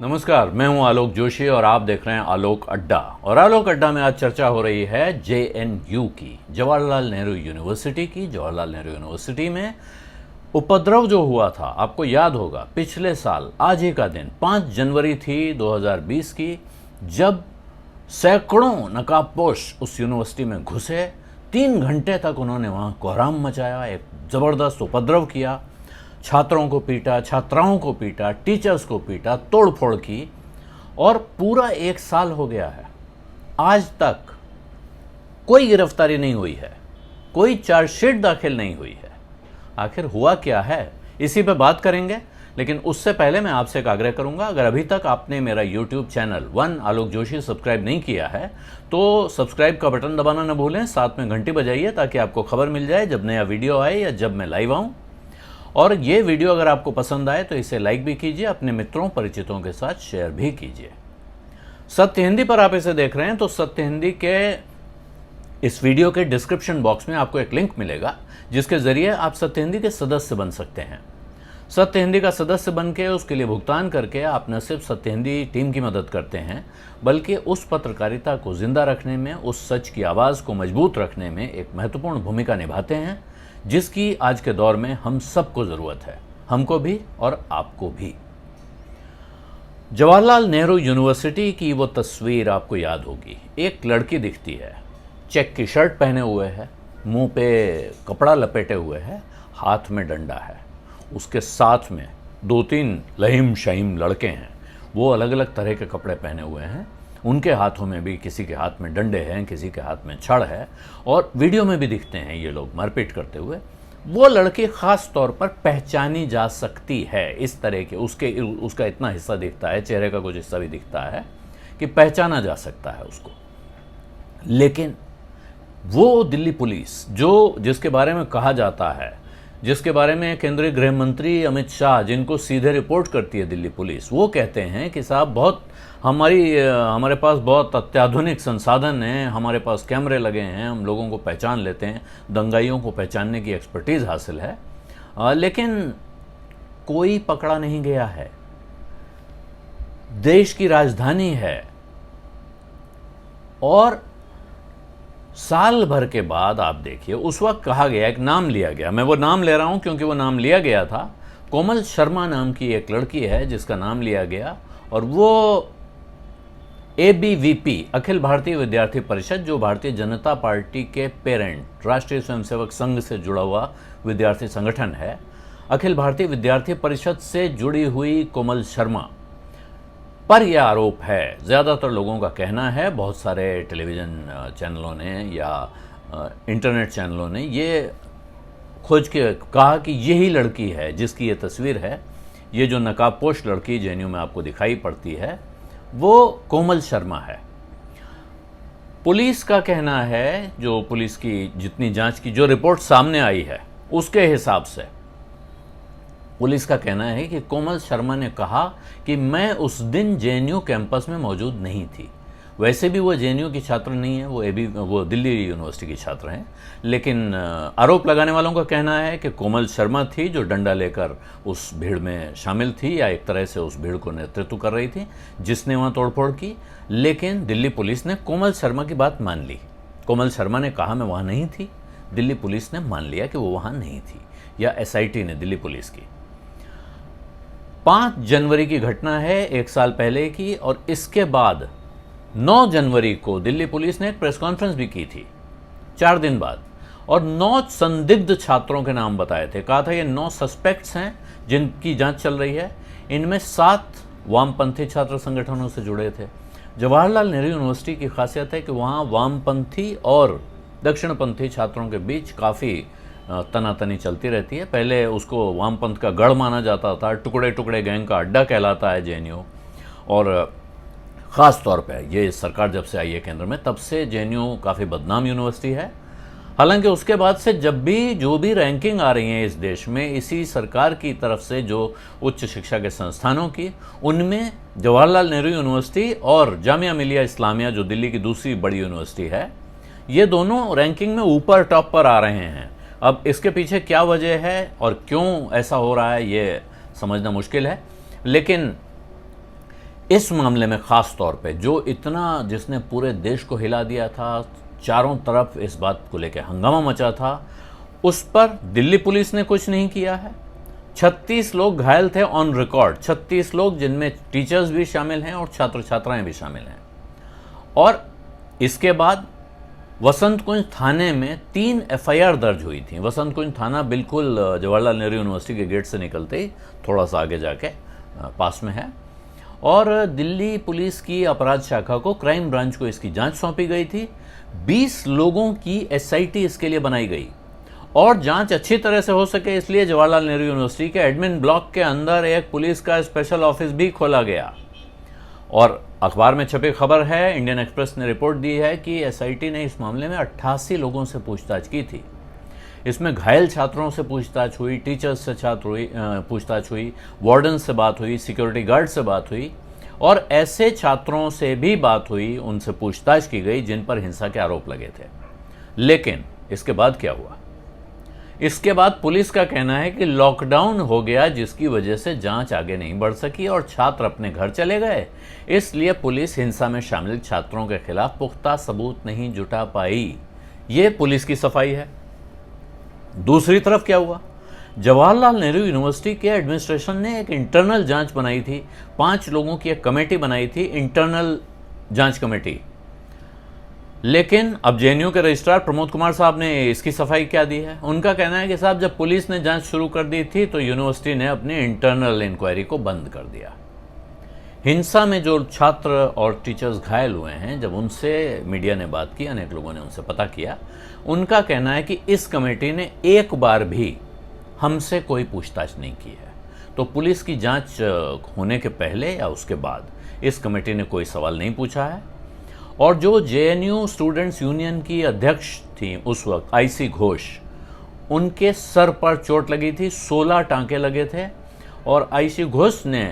नमस्कार, मैं हूं आलोक जोशी और आप देख रहे हैं आलोक अड्डा। और आलोक अड्डा में आज चर्चा हो रही है जेएनयू की, जवाहरलाल नेहरू यूनिवर्सिटी की। जवाहरलाल नेहरू यूनिवर्सिटी में उपद्रव जो हुआ था, आपको याद होगा, पिछले साल आज ही का दिन 5 जनवरी थी 2020 की, जब सैकड़ों नकाबपोश उस यूनिवर्सिटी में घुसे। 3 घंटे तक उन्होंने वहाँ कोहराम मचाया, एक ज़बरदस्त उपद्रव किया, छात्रों को पीटा, छात्राओं को पीटा, टीचर्स को पीटा, तोड़फोड़ की। और पूरा 1 साल हो गया है, आज तक कोई गिरफ्तारी नहीं हुई है, कोई चार्जशीट दाखिल नहीं हुई है। आखिर हुआ क्या है, इसी पे बात करेंगे। लेकिन उससे पहले मैं आपसे एक आग्रह करूंगा, अगर अभी तक आपने मेरा यूट्यूब चैनल वन आलोक जोशी सब्सक्राइब नहीं किया है तो सब्सक्राइब का बटन दबाना न भूलें, साथ में घंटी बजाइए ताकि आपको खबर मिल जाए जब नया वीडियो आए या जब मैं लाइव आऊं। और ये वीडियो अगर आपको पसंद आए तो इसे लाइक भी कीजिए, अपने मित्रों परिचितों के साथ शेयर भी कीजिए। सत्य हिंदी पर आप इसे देख रहे हैं तो सत्य हिंदी के इस वीडियो के डिस्क्रिप्शन बॉक्स में आपको एक लिंक मिलेगा जिसके जरिए आप सत्य हिंदी के सदस्य बन सकते हैं। सत्य हिंदी का सदस्य बन के उसके लिए भुगतान करके आप न सिर्फ सत्य हिंदी टीम की मदद करते हैं, बल्कि उस पत्रकारिता को जिंदा रखने में, उस सच की आवाज़ को मजबूत रखने में एक महत्वपूर्ण भूमिका निभाते हैं, जिसकी आज के दौर में हम सबको ज़रूरत है, हमको भी और आपको भी। जवाहरलाल नेहरू यूनिवर्सिटी की वो तस्वीर आपको याद होगी। एक लड़की दिखती है, चेक की शर्ट पहने हुए है, मुंह पे कपड़ा लपेटे हुए है, हाथ में डंडा है। उसके साथ में 2-3 लहीम शहीम लड़के हैं, वो अलग अलग तरह के कपड़े पहने हुए हैं। उनके हाथों में भी, किसी के हाथ में डंडे हैं, किसी के हाथ में छड़ है, और वीडियो में भी दिखते हैं ये लोग मारपीट करते हुए। वो लड़की ख़ास तौर पर पहचानी जा सकती है इस तरह के, उसका इतना हिस्सा दिखता है, चेहरे का कुछ हिस्सा भी दिखता है कि पहचाना जा सकता है उसको। लेकिन वो दिल्ली पुलिस जिसके बारे में कहा जाता है, जिसके बारे में केंद्रीय गृह मंत्री अमित शाह, जिनको सीधे रिपोर्ट करती है दिल्ली पुलिस, वो कहते हैं कि साहब हमारे पास बहुत अत्याधुनिक संसाधन हैं, हमारे पास कैमरे लगे हैं, हम लोगों को पहचान लेते हैं, दंगाइयों को पहचानने की एक्सपर्टीज़ हासिल है। लेकिन कोई पकड़ा नहीं गया है। देश की राजधानी है और साल भर के बाद आप देखिए, उस वक्त कहा गया, एक नाम लिया गया, मैं वो नाम ले रहा हूं क्योंकि वो नाम लिया गया था। कोमल शर्मा नाम की एक लड़की है जिसका नाम लिया गया, और वो ABVP, अखिल भारतीय विद्यार्थी परिषद, जो भारतीय जनता पार्टी के पेरेंट राष्ट्रीय स्वयंसेवक संघ से जुड़ा हुआ विद्यार्थी संगठन है, अखिल भारतीय विद्यार्थी परिषद से जुड़ी हुई कोमल शर्मा पर यह आरोप है, ज़्यादातर लोगों का कहना है, बहुत सारे टेलीविज़न चैनलों ने या इंटरनेट चैनलों ने ये खोज के कहा कि यही लड़की है जिसकी ये तस्वीर है। ये जो नकाबपोश लड़की जेएनयू में आपको दिखाई पड़ती है, वो कोमल शर्मा है। पुलिस का कहना है, जो पुलिस की जितनी जांच की, जो रिपोर्ट सामने आई है उसके हिसाब से पुलिस का कहना है कि कोमल शर्मा ने कहा कि मैं उस दिन जेएनयू कैंपस में मौजूद नहीं थी। वैसे भी वो जेएनयू की छात्र नहीं है, वो दिल्ली यूनिवर्सिटी की छात्र हैं। लेकिन आरोप लगाने वालों का कहना है कि कोमल शर्मा थी जो डंडा लेकर उस भीड़ में शामिल थी, या एक तरह से उस भीड़ को नेतृत्व कर रही थी, जिसने वहाँ तोड़फोड़ की। लेकिन दिल्ली पुलिस ने कोमल शर्मा की बात मान ली। कोमल शर्मा ने कहा मैं वहाँ नहीं थी, दिल्ली पुलिस ने मान लिया कि वो वहाँ नहीं थी, या SIT ने, दिल्ली पुलिस की। 5 जनवरी की घटना है, 1 साल पहले की। और इसके बाद 9 जनवरी को दिल्ली पुलिस ने एक प्रेस कॉन्फ्रेंस भी की थी, 4 दिन बाद, और 9 संदिग्ध छात्रों के नाम बताए थे। कहा था ये 9 सस्पेक्ट्स हैं जिनकी जांच चल रही है। इनमें 7 वामपंथी छात्र संगठनों से जुड़े थे। जवाहरलाल नेहरू यूनिवर्सिटी की खासियत है कि वहाँ वामपंथी और दक्षिणपंथी छात्रों के बीच काफ़ी तनातनी चलती रहती है। पहले उसको वामपंथ का गढ़ माना जाता था, टुकड़े टुकड़े गैंग का अड्डा कहलाता है जेएनयू। और ख़ास तौर पे ये सरकार जब से आई है केंद्र में, तब से जेएनयू काफ़ी बदनाम यूनिवर्सिटी है। हालांकि उसके बाद से जो भी रैंकिंग आ रही है इस देश में, इसी सरकार की तरफ से, जो उच्च शिक्षा के संस्थानों की, उनमें जवाहरलाल नेहरू यूनिवर्सिटी और जामिया मिलिया इस्लामिया, जो दिल्ली की दूसरी बड़ी यूनिवर्सिटी है, ये दोनों रैंकिंग में ऊपर टॉप पर आ रहे हैं। अब इसके पीछे क्या वजह है और क्यों ऐसा हो रहा है, ये समझना मुश्किल है। लेकिन इस मामले में ख़ास तौर पे जो इतना जिसने पूरे देश को हिला दिया था, चारों तरफ इस बात को लेकर हंगामा मचा था, उस पर दिल्ली पुलिस ने कुछ नहीं किया है। 36 लोग घायल थे ऑन रिकॉर्ड, 36 लोग जिनमें टीचर्स भी शामिल हैं और छात्र छात्राएं भी शामिल हैं। और इसके बाद वसंत कुंज थाने में 3 एफआईआर दर्ज हुई थी। वसंत कुंज थाना बिल्कुल जवाहरलाल नेहरू यूनिवर्सिटी के गेट से निकलते ही थोड़ा सा आगे जाके पास में है। और दिल्ली पुलिस की अपराध शाखा को, क्राइम ब्रांच को इसकी जांच सौंपी गई थी। 20 लोगों की एसआईटी इसके लिए बनाई गई और जांच अच्छी तरह से हो सके इसलिए जवाहरलाल नेहरू यूनिवर्सिटी के एडमिन ब्लॉक के अंदर एक पुलिस का स्पेशल ऑफिस भी खोला गया। और अखबार में छपी खबर है, इंडियन एक्सप्रेस ने रिपोर्ट दी है कि एसआईटी ने इस मामले में 88 लोगों से पूछताछ की थी। इसमें घायल छात्रों से पूछताछ हुई, टीचर्स से पूछताछ हुई, वार्डन से बात हुई, सिक्योरिटी गार्ड से बात हुई और ऐसे छात्रों से भी बात हुई, उनसे पूछताछ की गई जिन पर हिंसा के आरोप लगे थे। लेकिन इसके बाद क्या हुआ? इसके बाद पुलिस का कहना है कि लॉकडाउन हो गया जिसकी वजह से जांच आगे नहीं बढ़ सकी और छात्र अपने घर चले गए, इसलिए पुलिस हिंसा में शामिल छात्रों के खिलाफ पुख्ता सबूत नहीं जुटा पाई। ये पुलिस की सफाई है। दूसरी तरफ क्या हुआ? जवाहरलाल नेहरू यूनिवर्सिटी के एडमिनिस्ट्रेशन ने एक इंटरनल जांच बनाई थी। 5 लोगों की एक कमेटी बनाई थी, इंटरनल जांच कमेटी। लेकिन अब जेएनयू के रजिस्ट्रार प्रमोद कुमार साहब ने इसकी सफाई क्या दी है? उनका कहना है कि साहब जब पुलिस ने जांच शुरू कर दी थी तो यूनिवर्सिटी ने अपनी इंटरनल इंक्वायरी को बंद कर दिया। हिंसा में जो छात्र और टीचर्स घायल हुए हैं, जब उनसे मीडिया ने बात की, अनेक लोगों ने उनसे पता किया, उनका कहना है कि इस कमेटी ने एक बार भी हमसे कोई पूछताछ नहीं की है। तो पुलिस की जांच होने के पहले या उसके बाद इस कमेटी ने कोई सवाल नहीं पूछा है। और जो जेएनयू स्टूडेंट्स यूनियन की अध्यक्ष थी उस वक्त, आईसी घोष, उनके सर पर चोट लगी थी, 16 टांके लगे थे और आईसी घोष ने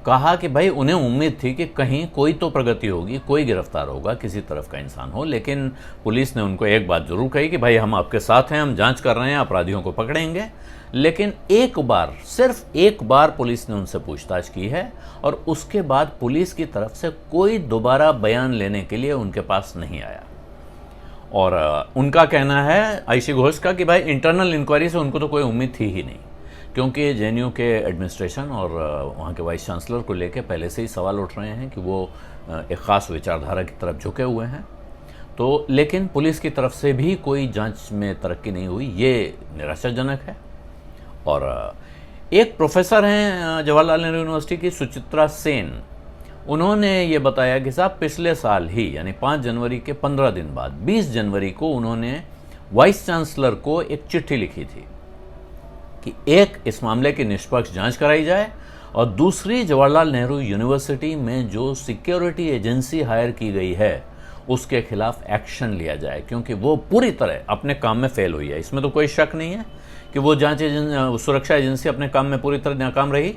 कहा कि भाई उन्हें उम्मीद थी कि कहीं कोई तो प्रगति होगी, कोई गिरफ्तार होगा, किसी तरफ का इंसान हो। लेकिन पुलिस ने उनको एक बात जरूर कही कि भाई हम आपके साथ हैं, हम जांच कर रहे हैं, अपराधियों को पकड़ेंगे। लेकिन एक बार, सिर्फ एक बार पुलिस ने उनसे पूछताछ की है और उसके बाद पुलिस की तरफ से कोई दोबारा बयान लेने के लिए उनके पास नहीं आया। और उनका कहना है आईसी घोष का कि भाई इंटरनल इंक्वायरी से उनको तो कोई उम्मीद थी ही नहीं, क्योंकि जेएनयू के एडमिनिस्ट्रेशन और वहाँ के वाइस चांसलर को लेकर पहले से ही सवाल उठ रहे हैं कि वो एक ख़ास विचारधारा की तरफ झुके हुए हैं। तो लेकिन पुलिस की तरफ से भी कोई जांच में तरक्की नहीं हुई, ये निराशाजनक है। और एक प्रोफेसर हैं जवाहरलाल नेहरू यूनिवर्सिटी की, सुचित्रा सेन, उन्होंने ये बताया कि साहब पिछले साल ही, यानी 5 जनवरी के 15 दिन बाद 20 जनवरी को उन्होंने वाइस चांसलर को एक चिट्ठी लिखी थी कि एक, इस मामले की निष्पक्ष जांच कराई जाए और दूसरी, जवाहरलाल नेहरू यूनिवर्सिटी में जो सिक्योरिटी एजेंसी हायर की गई है उसके खिलाफ एक्शन लिया जाए, क्योंकि वो पूरी तरह अपने काम में फेल हुई है। इसमें तो कोई शक नहीं है कि वो सुरक्षा एजेंसी अपने काम में पूरी तरह नाकाम रही।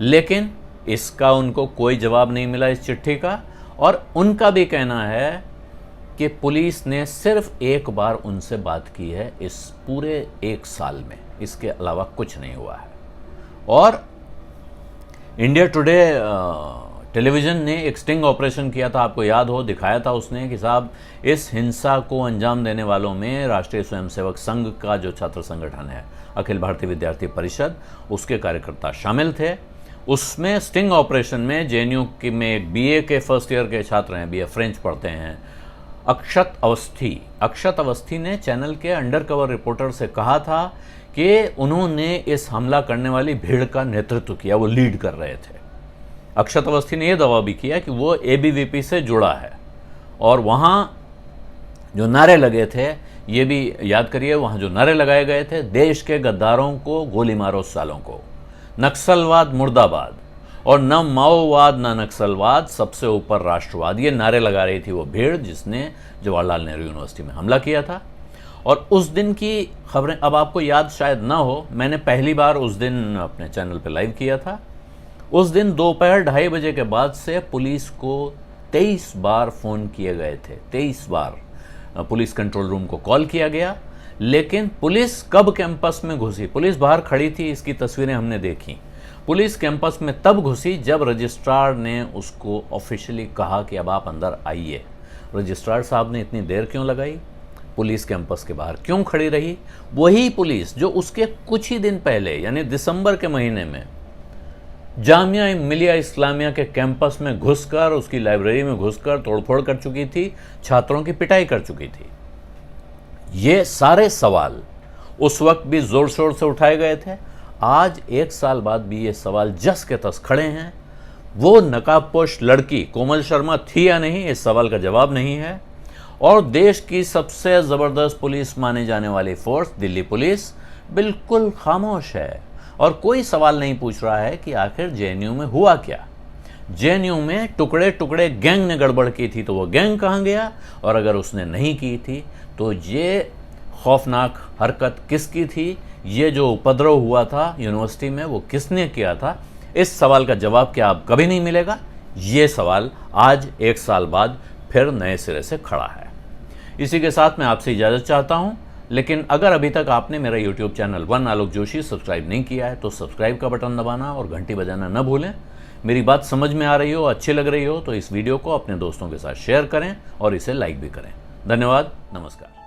लेकिन इसका उनको कोई जवाब नहीं मिला इस चिट्ठी का। और उनका भी कहना है कि पुलिस ने सिर्फ एक बार उनसे बात की है इस पूरे 1 साल में, इसके अलावा कुछ नहीं हुआ है। और इंडिया टुडे टेलीविज़न ने एक स्टिंग ऑपरेशन किया था, आपको याद हो, दिखाया था उसने कि साहब इस हिंसा को अंजाम देने वालों में राष्ट्रीय स्वयंसेवक संघ का जो छात्र संगठन है, अखिल भारतीय विद्यार्थी परिषद, उसके कार्यकर्ता शामिल थे। उसमें स्टिंग ऑपरेशन में जेएनयू में एक बीए के फर्स्ट ईयर के छात्र हैं, बीए फ्रेंच पढ़ते हैं, अक्षत अवस्थी ने चैनल के अंडरकवर रिपोर्टर से कहा था कि उन्होंने इस हमला करने वाली भीड़ का नेतृत्व किया, वो लीड कर रहे थे। अक्षत अवस्थी ने यह दावा भी किया कि वो एबीवीपी से जुड़ा है। और वहाँ जो नारे लगे थे, ये भी याद करिए, वहाँ जो नारे लगाए गए थे, देश के गद्दारों को गोली मारो सालों को, नक्सलवाद मुर्दाबाद, और न माओवाद न नक्सलवाद, सबसे ऊपर राष्ट्रवाद, ये नारे लगा रही थी वो भीड़ जिसने जवाहरलाल नेहरू यूनिवर्सिटी में हमला किया था। और उस दिन की खबरें अब आपको याद शायद ना हो, मैंने पहली बार उस दिन अपने चैनल पे लाइव किया था। उस दिन दोपहर 2:30 बजे के बाद से पुलिस को 23 बार फ़ोन किए गए थे, 23 बार पुलिस कंट्रोल रूम को कॉल किया गया। लेकिन पुलिस कब कैंपस में घुसी? पुलिस बाहर खड़ी थी, इसकी तस्वीरें हमने देखी। पुलिस कैंपस में तब घुसी जब रजिस्ट्रार ने उसको ऑफिशियली कहा कि अब आप अंदर आइए। रजिस्ट्रार साहब ने इतनी देर क्यों लगाई? पुलिस कैंपस के बाहर क्यों खड़ी रही? वही पुलिस जो उसके कुछ ही दिन पहले यानी दिसंबर के महीने में जामिया मिलिया इस्लामिया के कैंपस में घुसकर, उसकी लाइब्रेरी में घुसकर तोड़फोड़ कर चुकी थी, छात्रों की पिटाई कर चुकी थी। ये सारे सवाल उस वक्त भी जोर शोर से उठाए गए थे। आज 1 साल बाद भी ये सवाल जस के तस खड़े हैं। वो नकाबपोश लड़की कोमल शर्मा थी या नहीं, इस सवाल का जवाब नहीं है। और देश की सबसे ज़बरदस्त पुलिस माने जाने वाली फोर्स दिल्ली पुलिस बिल्कुल खामोश है और कोई सवाल नहीं पूछ रहा है कि आखिर जेएनयू में हुआ क्या। जेएनयू में टुकड़े टुकड़े गैंग ने गड़बड़ की थी तो वो गैंग कहाँ गया, और अगर उसने नहीं की थी तो ये खौफनाक हरकत किसकी थी, ये जो उपद्रव हुआ था यूनिवर्सिटी में वो किसने किया था? इस सवाल का जवाब क्या अब कभी नहीं मिलेगा? ये सवाल आज 1 साल बाद फिर नए सिरे से खड़ा है। इसी के साथ मैं आपसे इजाज़त चाहता हूं, लेकिन अगर अभी तक आपने मेरा YouTube चैनल वन आलोक जोशी सब्सक्राइब नहीं किया है तो सब्सक्राइब का बटन दबाना और घंटी बजाना न भूलें। मेरी बात समझ में आ रही हो, अच्छी लग रही हो तो इस वीडियो को अपने दोस्तों के साथ शेयर करें और इसे लाइक भी करें। धन्यवाद, नमस्कार।